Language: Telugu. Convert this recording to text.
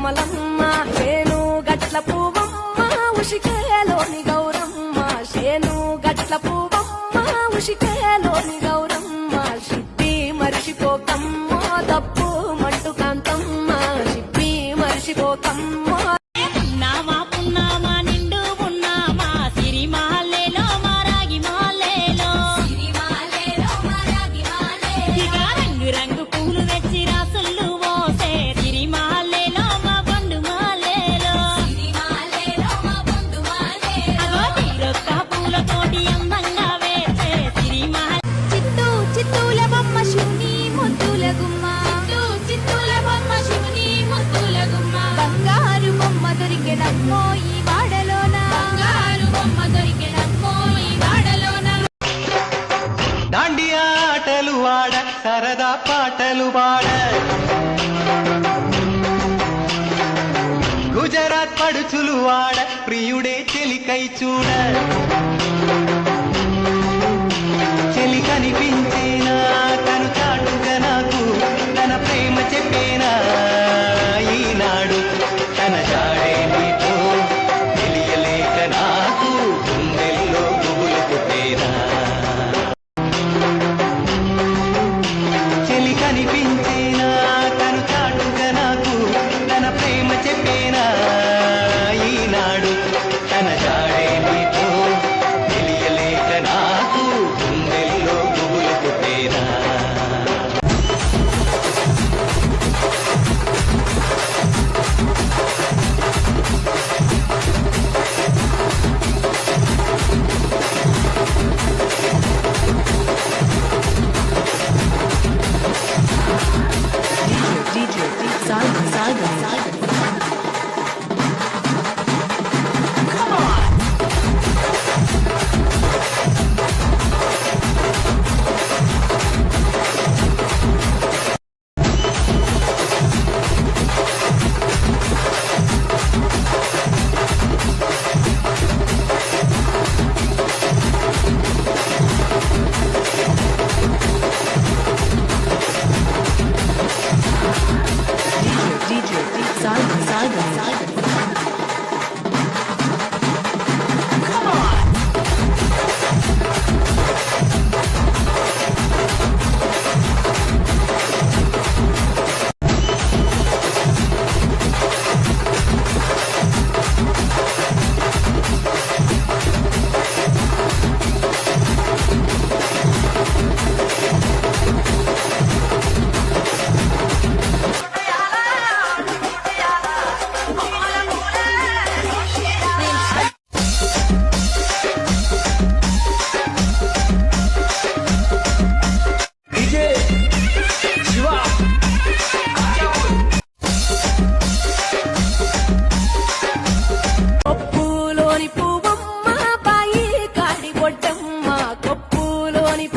కమలమ్మ శేను గట్ల పువ్వమ్మ ఉషికేలోని గౌరమ్మ శేను గట్ల పువ్వమ్మ ఉషికేలోని గౌరమ్మ సిప్పి మరిచిపోకమ్మ తప్పు మంటు కాంతమ్మ సిప్పి మరిచిపోకమ్మ బంగారు బొమ్మ దొరికెనమ్మో ఈ వాడలోన బంగారు బొమ్మ దొరికెనమ్మో ఈ వాడలోన దాండియా ఆటలు వాడ సరదా పాటలు వాడ గుజరాత్ పడుచులు వాడ ప్రియుడే చెలికై చూడ చెలి కనిపించేనా తను చాటుగా నాకు తన ప్రేమ చెప్పేనా ఈనాడు తన జాడే నీతో తెలియలేక నాకు గుండెల్లో గుబులు పుట్టేనా చెలి కనిపించేనా తను చాటుగా నాకు తన ప్రేమ చెప్పేనా ఈనాడు తన జాడే నీతో తెలియలేక నాకు గుండెల్లో గుబులు పుట్టేనా కొప్పులోని పువ్వమ్మ బాయి కాడి బొడ్డమ్మ కొప్పులోని